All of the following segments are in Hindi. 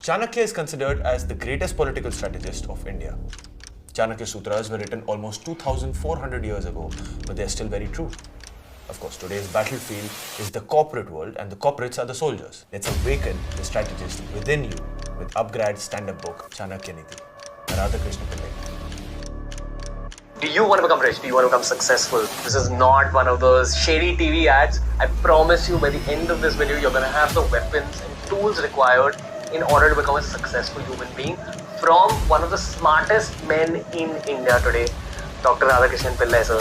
Chanakya is considered as the greatest political strategist of India. Chanakya Sutras were written almost 2,400 years ago, but they are still very true. Of course, today's battlefield is the corporate world, and the corporates are the soldiers. Let's awaken the strategist within you with Upgrade's stand-up book, Chanakya Niti, by Radhakrishna Pillai. Do you want to become rich? Do you want to become successful? This is not one of those shady TV ads. I promise you, by the end of this video, you're going to have the weapons and tools required in order to become a successful human being from one of the smartest men in India today, Dr. Radhakrishnan Pillai, sir.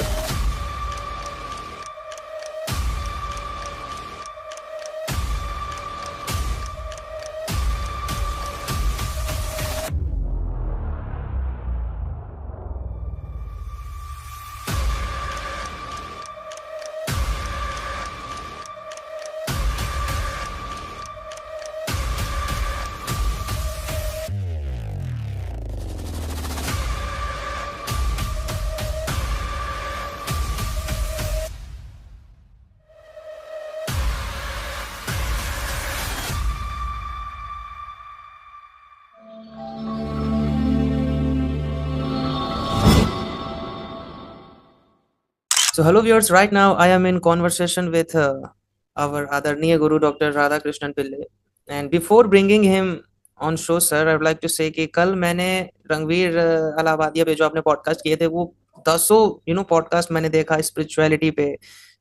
So hello viewers, right now I am in conversation with our Adarniya Guru Dr. Radhakrishnan Pillai. And before bringing him on show, sir, I would like to say कि कल मैंने रणवीर अलाहाबादिया पे जो आपने पॉडकास्ट किए थे वो दसों पॉडकास्ट मैंने देखा स्पिरिचुअलिटी पे,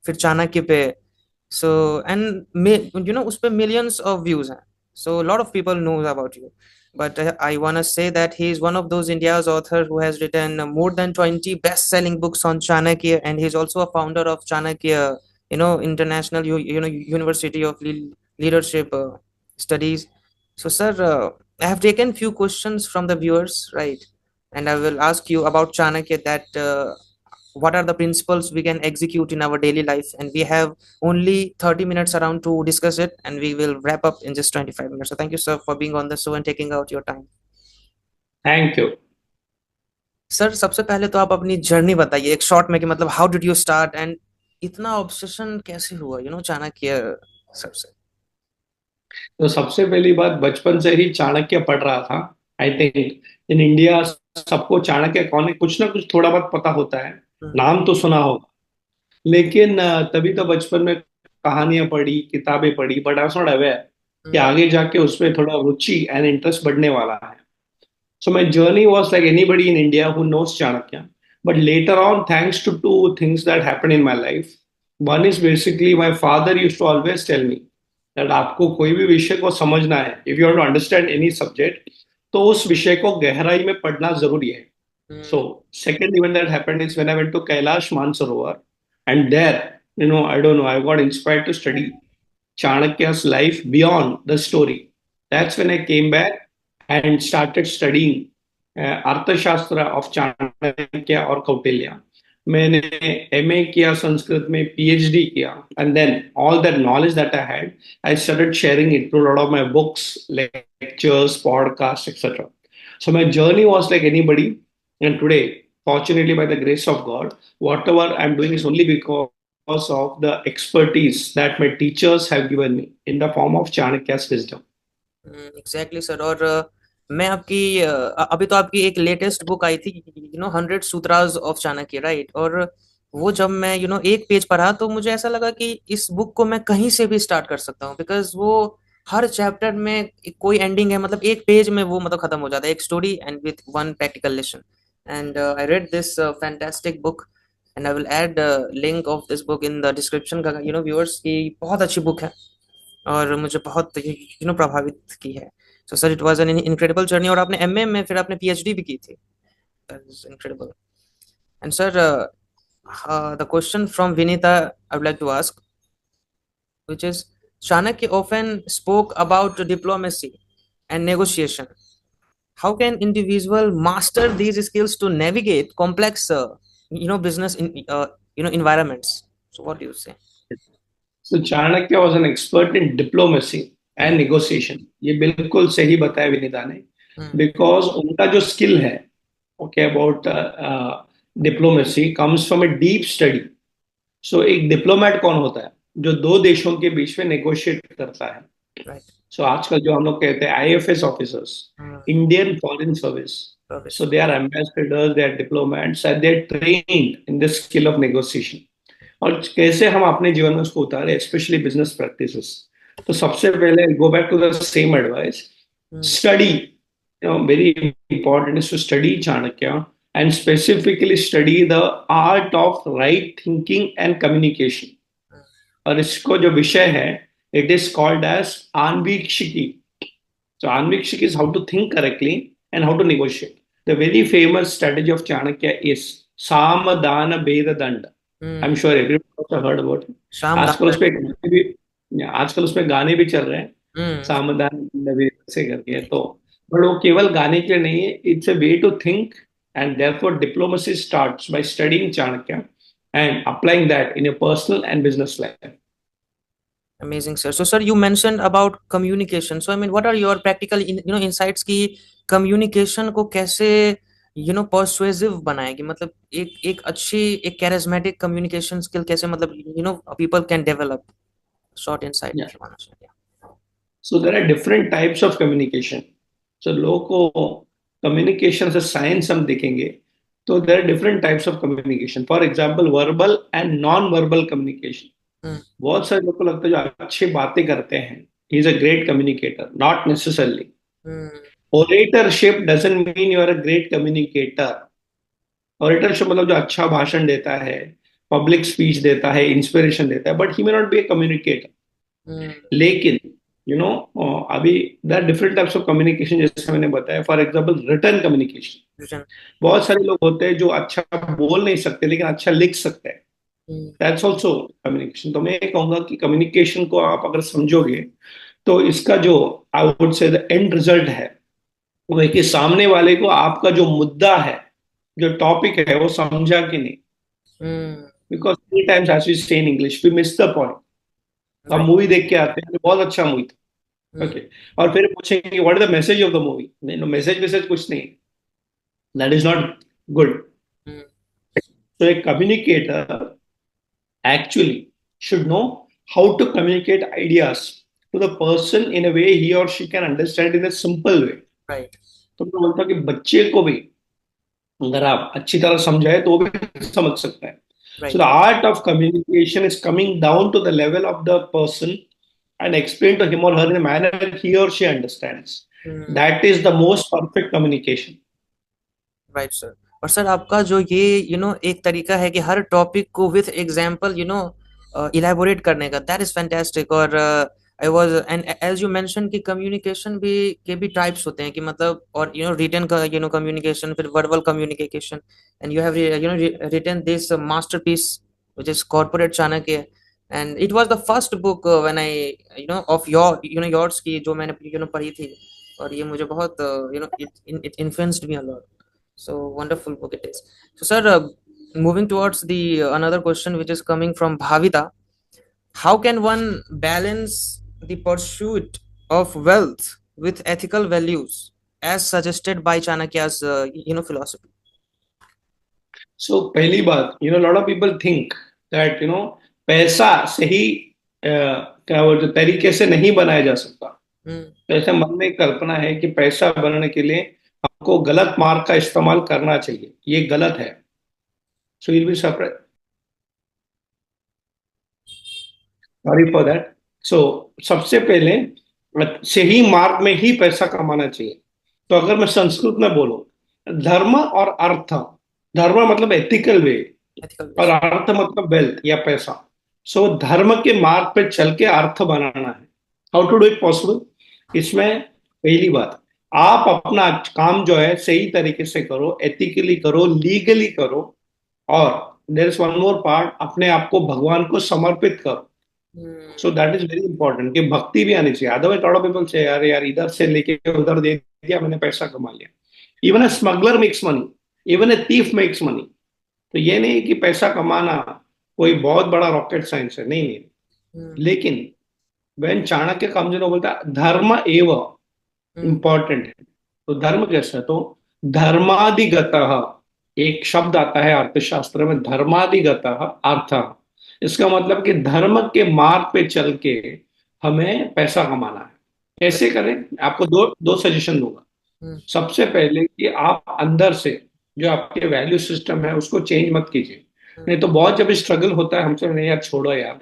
फिर चाणक्य पे. So and उस पे millions of views हैं. So a lot of people knows about you. But I want to say that he is one of those India's author who has written more than 20 best-selling books on Chanakya, and he's also a founder of Chanakya, International, University of Leadership Studies. So, sir, I have taken few questions from the viewers, right? And I will ask you about Chanakya that what are the principles we can execute in our daily life, and we have only 30 minutes around to discuss it, and we will wrap up in just 25 minutes. So thank you, sir, for being on the show and taking out your time. Thank you. Sir, सबसे पहले तो आप अपनी जर्नी बताइए एक शॉर्ट में कि मतलब how did you start and इतना ऑब्सेशन कैसे हुआ चाणक्य सर से. तो सबसे पहली बात, बचपन से ही चाणक्य पढ़ रहा था. आई थिंक इन इंडिया सबको चाणक्य कौन है कुछ ना कुछ थोड़ा बहुत पता होता है, नाम तो सुना होगा, लेकिन तभी तो बचपन में कहानियां पढ़ी, किताबें पढ़ी, but I was not aware कि आगे जाके उसमें थोड़ा रुचि एंड इंटरेस्ट बढ़ने वाला है. So my journey was like anybody in India who knows Chanakya. But later on, thanks to two things that happened in my life. One is basically my father used to always tell me that आपको कोई भी विषय को समझना है, if you want to understand any subject, तो उस विषय को गहराई में पढ़ना जरूरी है. So second event that happened is when I went to Kailash Mansarovar, and there, I don't know, I got inspired to study Chanakya's life beyond the story. That's when I came back and started studying Arthashastra of Chanakya और कौटिल्य. मैंने एमए किया संस्कृत में, पीएचडी किया, and then all that knowledge that I had, I started sharing it through lot of my books, lectures, podcast, etcetera. So my journey was like anybody, and today fortunately by the grace of God, whatever I'm doing is only because of the expertise that my teachers have given me in the form of Chanakya's wisdom. Exactly, sir. और मैं आपकी अभी तो आपकी एक लेटेस्ट बुक आई थी 100 सूत्रास ऑफ चाणक्य, राइट? और वो जब मैं एक पेज पढ़ा तो मुझे ऐसा लगा कि इस बुक को मैं कहीं से भी स्टार्ट कर सकता हूँ, बिकॉज वो हर चैप्टर में कोई एंडिंग है, मतलब एक पेज में वो मतलब खत्म हो जाता है, एक story and with one practical lesson. And I read this fantastic book and I will add link of this book in the description का. व्यूअर्स की बहुत अच्छी बुक है और मुझे बहुत प्रभावित की है. So sir, it was an incredible journey. और आपने एमए में फिर आपने पीएचडी भी की थी. That is incredible. And sir, the question from Vinita I would like to ask, which is, Chanakya often spoke about diplomacy and negotiation. How can individual master these skills to navigate complex, business environments? So what do you say? So Chanakya was an expert in diplomacy and negotiation. ये बिल्कुल सही बताया विनीता ने, because उनका जो skill है, okay, about diplomacy comes from a deep study. So एक डिप्लोमेट कौन होता है? जो दो देशों के बीच में नेगोशिएट करता है. Right. सो आजकल जो हम लोग कहते हैं IFS officers, hmm, Indian foreign service, service. So they are ambassadors, they are diplomats and they are trained in the skill of negotiation. और कैसे हम अपने जीवन में उसको उतारे, स्पेशली बिजनेस प्रैक्टिसेस। तो सबसे पहले go back to the same advice, hmm, study, very important is to study Chanakya and specifically study the art of right thinking and communication. और इसको जो विषय है, it is called as Anvikshiki. So Anvikshik is how to think correctly and how to negotiate. The very famous strategy of Chanakya is Samadana Beda Danda. I'm hmm, sure everyone also heard about it. शाम आजकल दाता। उसपे गाने भी, आजकल उसपे गाने भी चल रहे हैं, हम्म, सामदान बेद से करके। तो पर वो केवल गाने के लिए नहीं है, it's a way to think, and therefore diplomacy starts by studying Chanakya and applying that in your personal and business life. amazing, sir. So, sir, you mentioned about communication. So, I mean, what are your practical, insights की communication को कैसे, persuasive बनाएगी? मतलब एक अच्छी, एक charismatic communication skill कैसे, मतलब, people can develop? Short insight, Yeah. if you want to share. Yeah. So there are different types of communication. So लोगों को communication से science हम देखेंगे, तो there are different types of communication. For example, verbal and non-verbal communication. हम्म, बहुत सारे लोग को लगता है जो अच्छी बातें करते हैं, he is a great communicator. Not necessarily. Hmm, Oratorship doesn't mean you are a great communicator. Oratorship मतलब जो अच्छा भाषण देता है, पब्लिक स्पीच देता है, इंस्पिरेशन देता है, but he may not be a communicator. Hmm, लेकिन अभी there different types of communication, जैसे मैंने बताया, for example return communication. vision, बहुत सारे लोग होते हैं जो अच्छा बोल नहीं सकते लेकिन अच्छा लिख सकते हैं, हम्म, दैट्स ऑल्सो कम्युनिकेशन। तो मैं ये कहूंगा कि कम्युनिकेशन को आप अगर समझोगे, तो इसका जो आई वुड से द एंड रिजल्ट है, वो है कि सामने वाले को आपका जो मुद्दा है, जो टॉपिक है, वो समझा कि नहीं। Hmm, because many times as we say in English, we miss the point. हम right, मूवी देख के आते हैं, बहुत अच्छा मूवी था, हम्म, ओके, और फिर पूछेंगे what is the message of the movie, नहीं, मैसेज मैसेज कुछ नहीं, that is not good. Hmm, So a communicator actually should know how to communicate ideas to the person in a way he or she can understand in a simple way. right, तो मैं बोलता हूँ कि बच्चे को भी अगर आप अच्छी तरह समझाए तो वो भी समझ सकता है। So right, the art of communication is coming down to the level of the person and explain to him or her in a manner he or she understands. Hmm, That is the most perfect communication. Right sir. और सर आपका जो ये एक तरीका है कि हर टॉपिक को विथ एग्जांपल इलैबोरेट करने का, दैट इज फैंटास्टिक। और I was and as you mention कि कम्युनिकेशन भी के भी टाइप्स होते हैं कि मतलब, और रिटन का कम्युनिकेशन, फिर verbal communication, and you have written this masterpiece which is corporate Chanakya, and it was the first book when I of your yours की जो मैंने पढ़ी थी, और ये मुझे बहुत it influenced me a lot. So wonderful book it is. So sir, moving towards the another question which is coming from Bhavita, how can one balance the pursuit of wealth with ethical values as suggested by Chanakya's philosophy? So पहली बात, lot of people think that पैसा से ही क्या बोलते तरीके से नहीं बनाया जा सकता। Hmm. तो ऐसे मन में एक कल्पना है कि पैसा बनाने के लिए आपको गलत मार्ग का इस्तेमाल करना चाहिए, ये गलत है। So will be surprise, sorry for that. So सबसे पहले सही मार्ग में ही पैसा कमाना चाहिए। तो अगर मैं संस्कृत में बोलूं, धर्म और अर्थ, धर्म मतलब एथिकल वे, Ethical और ways. अर्थ मतलब वेल्थ या पैसा। सो धर्म के मार्ग पे चल के अर्थ बनाना है। How to do it possible? इसमें पहली बात, आप अपना काम जो है सही तरीके से करो, एथिकली करो, लीगली करो, और there is one more part, अपने आप को भगवान को समर्पित करो। Hmm. So that is very important कि भक्ति भी आनी चाहिए। अदरवाइज लॉट ऑफ पीपल से यार यार इधर से लेके उधर दे दिया, मैंने पैसा कमा लिया। Even a smuggler makes money, even a thief makes money. तो ये नहीं कि पैसा कमाना कोई बहुत बड़ा रॉकेट साइंस है, नहीं नहीं। Hmm. लेकिन वह चाणक्य कामजनो बोलता है धर्म एव Hmm. इंपॉर्टेंट है। तो धर्म कैसा है? तो धर्मादिगतः, एक शब्द आता है अर्थशास्त्र में, धर्मादिगतः अर्थ। इसका मतलब कि धर्म के मार्ग पे चल के हमें पैसा कमाना है। ऐसे करें, आपको दो दो सजेशन दूंगा। हम्म, सबसे पहले कि आप अंदर से जो आपके वैल्यू सिस्टम है उसको चेंज मत कीजिए। हम्म, नहीं तो बहुत जब स्ट्रगल होता है हमसे, नहीं यार छोड़ो यार,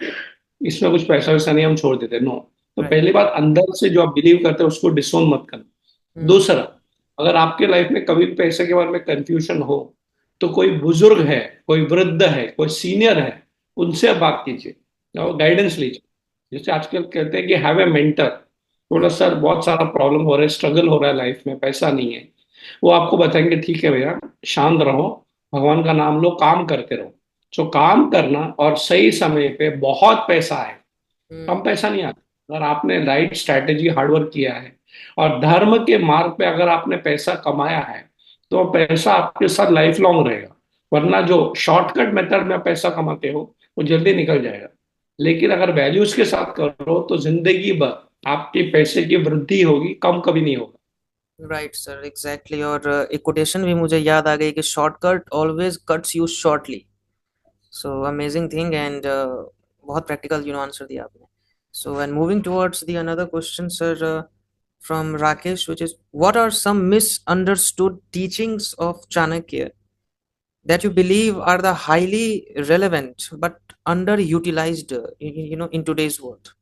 इसमें कुछ पैसा वैसा नहीं, हम छोड़ देते, नो। तो राइट। पहली बात, अंदर से जो आप बिलीव करते हैं उसको डिसोन मत करना। हम्म, दूसरा, अगर आपके लाइफ में कभी भी पैसे के बारे में कंफ्यूजन हो, तो कोई बुजुर्ग है, कोई वृद्ध है, कोई सीनियर है, उनसे आप बात कीजिए और गाइडेंस लीजिए। जैसे आजकल कहते हैं कि हैव ए मेंटर। बोला सर बहुत सारा प्रॉब्लम हो रहा है, स्ट्रगल हो रहा है लाइफ में, पैसा नहीं है। वो आपको बताएंगे ठीक है भैया, शांत रहो, भगवान का नाम लो, काम करते रहो। तो काम करना और सही समय पे बहुत पैसा है, हम्म, कम पैसा नहीं आता। अगर आपने राइट स्ट्रैटेजी हार्डवर्क किया है और धर्म के मार्ग पे अगर आपने पैसा कमाया है, तो वो पैसा आपके साथ लाइफ लॉन्ग रहेगा। वरना जो शॉर्टकट मेथड में पैसा कमाते हो वो जल्दी निकल जाएगा। लेकिन अगर वैल्यूज के साथ करो तो जिंदगी भर आपके पैसे की वृद्धि होगी, कम कभी नहीं होगा। Right sir, exactly. और एक कोटेशन भी मुझे याद आ गई कि shortcut always cuts you shortly. So amazing thing. And बहुत प्रैक्टिकल आंसर दिया आपने। So and moving towards the another question sir, from Rakesh, which is, what are some misunderstood teachings of Chanakya that you believe are the highly relevant but underutilized, in today's world?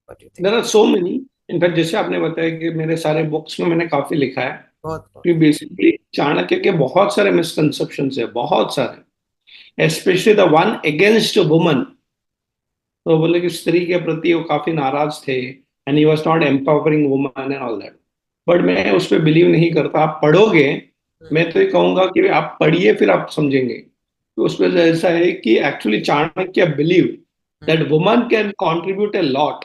What do you think? There are so many. In fact जैसे आपने बताया कि मेरे सारे बुक्स में मैंने काफी लिखा है बहुत बहुत। कि बेसिकली चाणक्य के बहुत सारे मिसकंसेप्शन है, बहुत सारे, specially the one against woman. तो बोले कि स्त्री के प्रति वो काफी नाराज थे, and he was not empowering woman and all that. But मैं उस पर बिलीव नहीं करता। आप पढ़ोगे, हम्म, मैं तो ये कहूंगा कि आप पढ़िए फिर आप समझेंगे। तो उसमें ऐसा है कि actually Chanakya believe hmm, that woman can contribute a lot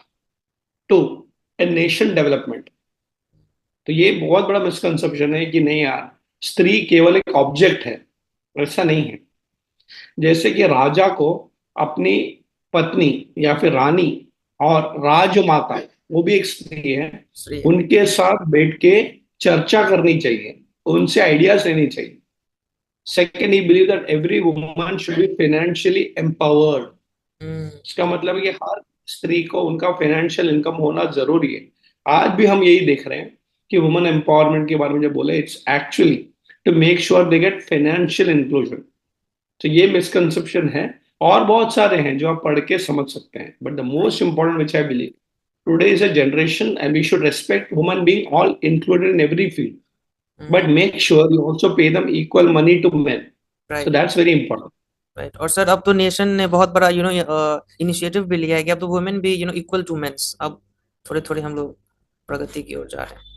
to a nation development. तो ये बहुत बड़ा मिसकंसेप्शन है कि नहीं यार, स्त्री केवल एक ऑब्जेक्ट है। ऐसा नहीं है। जैसे कि राजा को अपनी पत्नी या फिर रानी और राजमाता, वो भी एक स्त्री है, श्री है। उनके साथ बैठ के चर्चा करनी चाहिए, उनसे आइडियाज लेनी चाहिए। Second, he believe that every woman should be financially empowered. Hmm, इसका मतलब है कि हर स्त्री को उनका फाइनेंशियल इनकम होना जरूरी है। आज भी हम यही देख रहे हैं कि वुमेन एम्पावरमेंट के बारे में जब बोले, it's actually to make sure they get financial inclusion. तो ये मिसकंसेप्शन है, और बहुत सारे हैं जो आप पढ़ के समझ सकते हैं। But the most important which I believe, today is a generation and we should respect woman being all included in every field, but make sure you also pay them equal money to men. So right. That's very important. Right. और सर अब तो नेशन ने बहुत बड़ा इनिशिएटिव भी लिया है कि अब तो वुमेन भी इक्वल टू मेंस। अब थोड़े थोड़े हम लोग प्रगति की ओर जा रहे हैं।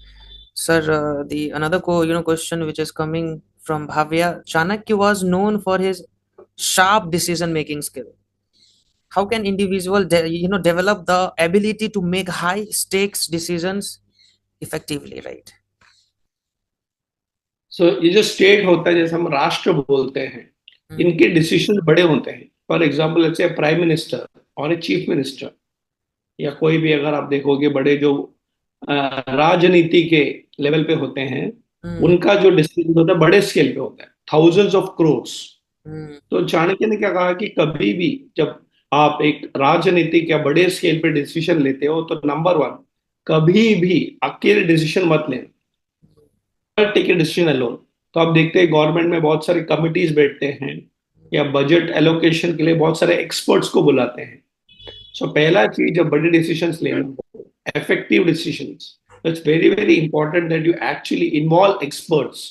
Sir, the another question which is coming from Bhavya, Chanakya was known for his sharp decision making skill. How can individual develop the ability to make high stakes decisions effectively, right? सो ये जो स्टेट होता है, जैसे हम राष्ट्र बोलते हैं, Hmm. इनके डिसीजन बड़े होते हैं। फॉर एग्जाम्पल जैसे प्राइम मिनिस्टर और ए चीफ मिनिस्टर, या कोई भी अगर आप देखोगे बड़े जो राजनीति के लेवल पे होते हैं, Hmm. उनका जो डिसीजन होता है बड़े स्केल पे होता है, थाउजेंड्स ऑफ क्रोर्स। Hmm. तो चाणक्य ने क्या कहा कि कभी भी जब आप एक राजनीतिक या बड़े स्केल पे डिसीजन लेते हो, तो नंबर वन, कभी भी अकेले डिसीजन मत लेना, टेक ए डिसीजन अलोन। तो आप देखते हैं गवर्नमेंट में बहुत सारी कमिटीज बैठते हैं, या बजट एलोकेशन के लिए बहुत सारे एक्सपर्ट्स को बुलाते हैं। सो पहला चीज, जब बड़े डिसीजंस लेना हो, effective decisions, it's very very important that you actually involve experts,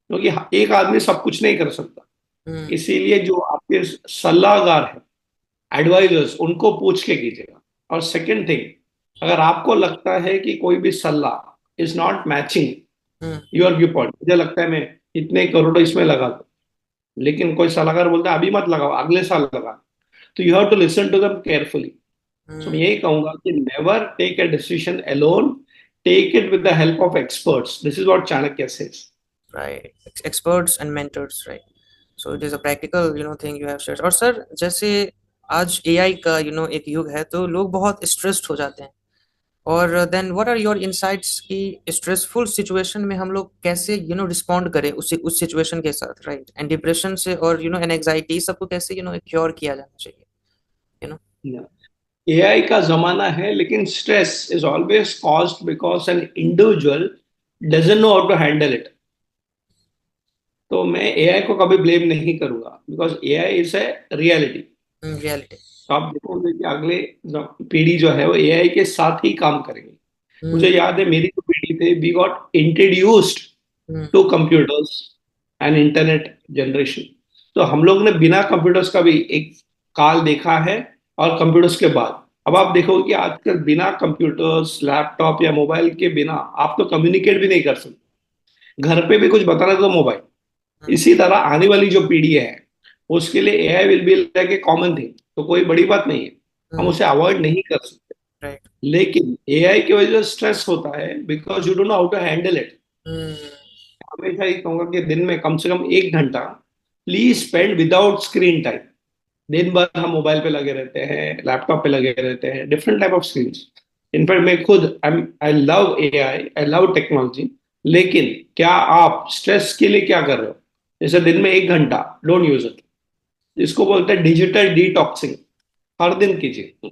क्योंकि एक आदमी सब कुछ नहीं कर सकता। Hmm. इसीलिए जो आपके सलाहकार है, एडवाइजर्स, उनको पूछ के कीजिएगा। और सेकंड थिंग, अगर आपको लगता है कि कोई भी सलाह is not matching Hmm. Your view point, मुझे लगता है मैं इतने करोड़ इसमें लगा दूं, लेकिन कोई सलाहकार बोलता है अभी मत लगाओ, अगले साल लगा, तो you have to listen to them carefully. So मैं Hmm. यही कहूंगा कि never take a decision alone, take it with the help of experts. This is what Chanakya says. Right. Experts and mentors, right? So it is a practical thing you have shared. और सर जैसे आज एआई का एक युग है, तो लोग बहुत स्ट्रेस्ड हो जाते हैं। और then what are your insights कि स्ट्रेसफुल सिचुएशन में हम लोग कैसे रिस्पॉन्ड करें उस सिचुएशन के साथ, राइट? एंड डिप्रेशन से और एंजाइटी सबको कैसे क्योर किया जाना चाहिए, यू नो? एआई का जमाना है, लेकिन stress is always caused because an individual doesn't know how to handle it. तो मैं एआई को कभी ब्लेम नहीं करूंगा, because AI is a reality. Reality. तो आप देखोगे कि अगले पीढ़ी जो है वो एआई के साथ ही काम करेंगे। मुझे याद है मेरी जो पीढ़ी थे, we got introduced to computers and internet generation. तो हम लोग ने बिना कंप्यूटर्स का भी एक काल देखा है, और कंप्यूटर्स के बाद अब आप देखोगे कि आजकल बिना कंप्यूटर्स, लैपटॉप या मोबाइल के बिना आप तो कम्युनिकेट भी नहीं कर सकते। घर पे भी कुछ बताना तो मोबाइल। इसी तरह आने वाली जो पीढ़ी है उसके लिए AI will be like a common thing, तो कोई बड़ी बात नहीं है, हम उसे अवॉइड नहीं कर सकते। राइट। लेकिन एआई की वजह से स्ट्रेस होता है, because you don't know how to handle it. हमेशा ही कहूंगा कि दिन में कम से कम 1 घंटा please spend without screen time. दिन भर हम मोबाइल पे लगे रहते हैं, लैपटॉप पे लगे रहते हैं, different type of screen. In fact मैं खुद I love AI, I love technology. लेकिन क्या आप स्ट्रेस के लिए क्या कर रहे हो? जैसे दिन में 1 घंटा डोंट यूज इट, इसको बोलते हैं डिजिटल डिटॉक्सिंग, हर दिन कीजिए।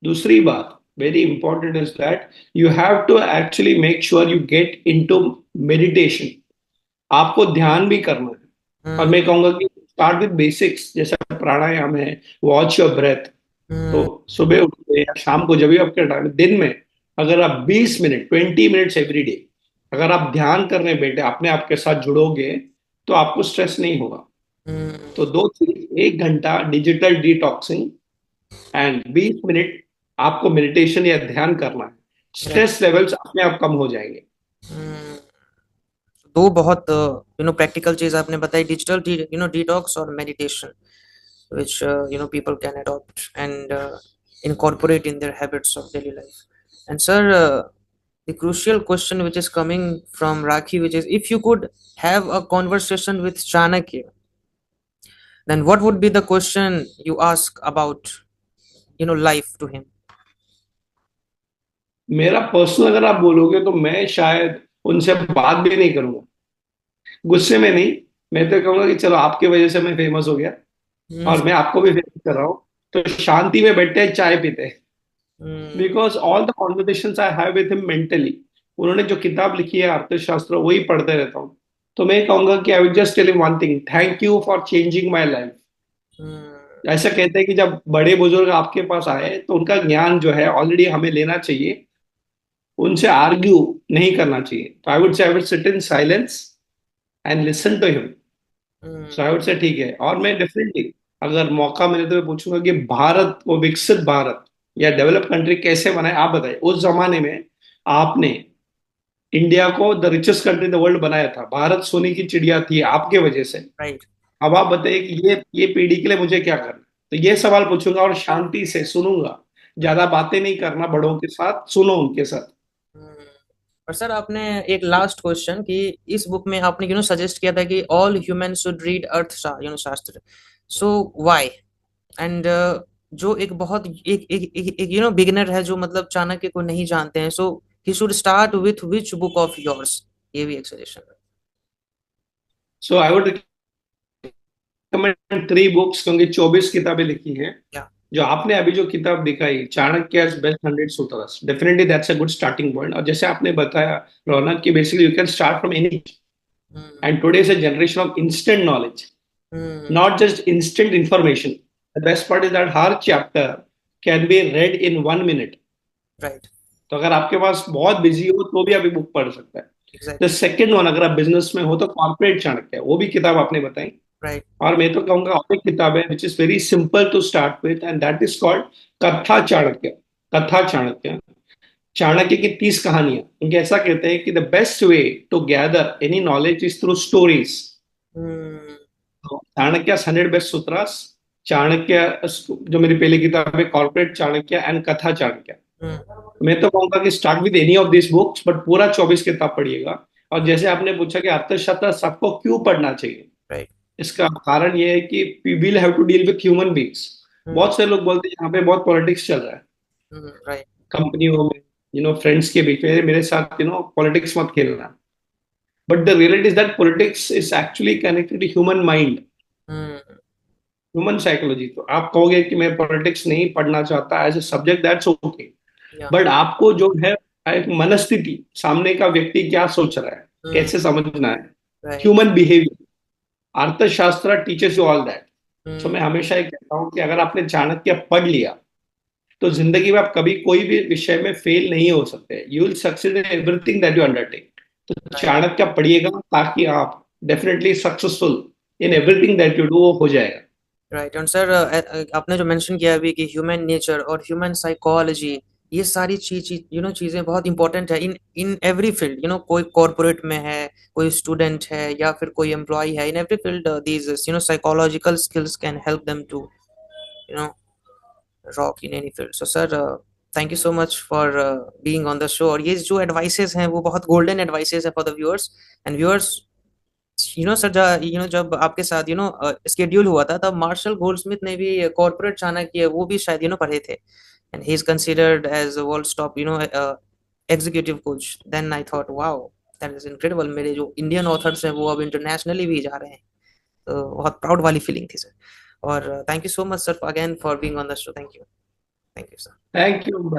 दूसरी बात very important is that you have to actually make sure you get into meditation. आपको ध्यान भी करना है, और मैं कहूंगा कि स्टार्ट विद बेसिक्स, जैसे प्राणायाम है, वॉच योर ब्रेथ। तो सुबह उठ के या शाम को जब भी आपके टाइम, दिन में अगर आप 20 मिनट, 20 मिनट्स एवरी डे अगर आप ध्यान करने बैठे, अपने आप के साथ जुड़ोगे, तो आपको स्ट्रेस नहीं होगा। तो दो चीज, 1 घंटा डिजिटल डिटॉक्सिंग एंड 20 मिनट आपको मेडिटेशन या ध्यान करना है, स्ट्रेस लेवल्स अपने आप कम हो जाएंगे। दो बहुत प्रैक्टिकल चीज आपने बताई, डिजिटल डिटॉक्स और meditation, which people can adopt and incorporate in their habits of daily life. And sir, the crucial question which is coming from Rakhi, which is, if you could have a conversation with Chanakya, then what would be the question you ask about life to him? मेरा पर्सनल अगर आप बोलोगे तो मैं शायद उनसे बात भी नहीं करूंगा, गुस्से में नहीं। मैं तो कहूंगा कि चलो आपकी वजह से मैं फेमस हो गया, और मैं आपको भी फेमस कर रहा हूँ, तो शांति में बैठते हैं, चाय पीते हैं। Because all the conversations I have with him mentally, उन्होंने जो किताब लिखी है अर्थशास्त्र, वही पढ़ते रहता हूँ। तो मैं कहूंगा कि I will just tell him one thing, thank you for changing my life. ऐसा कहते हैं कि जब बड़े बुजुर्ग आपके पास आए तो उनका ज्ञान जो है ऑलरेडी हमें लेना चाहिए, उनसे आर्ग्यू नहीं करना चाहिए। तो I would say I would sit in silence and listen to him. So I would say ठीक है। और मैं डेफिनेटली अगर मौका मिले तो मैं पूछूंगा कि भारत को, विकसित भारत या डेवलप कंट्री कैसे बनाए, आप बताइए। उस जमाने में आपने इंडिया को the richest country in the world बनाया था, भारत सोने की चिड़िया थी आपके वजह से। राइट। अब आप बताइए कि ये पीढ़ी के लिए मुझे क्या करना। तो ये सवाल पूछूंगा और शांति से सुनूंगा, ज्यादा बातें नहीं करना, बड़ों के साथ सुनो उनके साथ। और सर आपने एक लास्ट क्वेश्चन कि इस बुक में आपने सजेस्ट किया था कि ऑल ह्यूमन शुड रीड शास्त्र, सो व्हाई? एंड जो एक बहुत एक बिगिनर है जो मतलब चाणक्य को नहीं जानते हैं, so he should start with which book of yours? ये भी एक सजेशन है। So I would recommend 3 books, क्योंकि 24 किताबें लिखी हैं। जो आपने अभी जो किताब दिखाई, Chanakya best 100 sutras, definitely that's a good starting point. और जैसे आपने बताया रौनक की, basically you can start from any. And today is a generation of instant knowledge, not just instant information. The best part is that her chapter can be read in 1 minute. Right. तो अगर आपके पास बहुत बिजी हो तो भी आप बुक पढ़ सकते हैं। Exactly. The second one, अगर आप बिजनेस में हो तो कॉर्पोरेट चाणक्य, वो भी किताब आपने बताई। Right. और मैं तो कहूंगा और एक किताब है which is very simple to start with, and that is called कथा चाणक्य। कथा चाणक्य, चाणक्य की 30 कहानियां। उनके ऐसा कहते हैं कि the best way to gather any knowledge is through stories. Chanakya 100 best sutras, Chanakya जो मेरी पहली किताब है कॉर्पोरेट चाणक्य एंड कथा चाणक्य। मैं तो कहूंगा कि start with any of this books, but पूरा 24 किताब पढ़िएगा। और जैसे आपने पूछा कि अर्थशास्त्र सबको क्यों पढ़ना चाहिए, Right. इसका कारण ये है कि we will have to deal with human beings. बहुत से लोग बोलते हैं यहाँ पे बहुत पॉलिटिक्स चल रहा है, Right. कंपनियों में, फ्रेंड्स के बीच में, मेरे साथ पॉलिटिक्स मत खेलना। But the reality is that politics is actually connected to human mind. Human psychology. तो आप कहोगे कि मैं पॉलिटिक्स नहीं पढ़ना चाहता as a subject, that's okay, या बट आपको जो है एक मनस्थिति, सामने का व्यक्ति क्या सोच रहा है, हम्म कैसे समझना है, राइट ह्यूमन बिहेवियर, अर्थशास्त्र टीचर्स यू ऑल दैट। सो हम्म मैं हमेशा ये कहता हूँ कि अगर आपने चाणक्य पढ़ लिया तो जिंदगी में आप कभी कोई भी विषय में फेल नहीं हो सकते, you will succeed in everything that you undertake. तो राइट चाणक्य पढ़िएगा ताकि आप definitely successful in everything that you do, वो हो जाएगा। राइट। और सर आपने जो मेंशन किया अभी कि ह्यूमन नेचर और ह्यूमन साइकोलॉजी, ये सारी चीजें बहुत इंपॉर्टेंट है इन इन एवरी फील्ड। कोई कॉर्पोरेट में है, कोई स्टूडेंट है, या फिर कोई एम्प्लॉय है, in every field these psychological skills can help them to you know rock in any field. So sir thank you so much for being on the show. और ये जो एडवाइसेस हैं वो बहुत गोल्डन एडवाइसेस है for the viewers and viewers. Sir जब आपके साथ स्केड्यूल हुआ था, तब मार्शल गोल्डस्मिथ ने भी कॉर्पोरेट चाणक्य वो भी शायद पढ़े थे, and he is considered as world top executive coach. Then I thought wow, that is incredible. मेरे जो इंडियन ऑथर्स हैं वो अब इंटरनेशनली भी जा रहे हैं, तो बहुत प्राउड वाली फीलिंग थी सर। और thank you so much sir again for being on the show. Thank you sir. Thank you.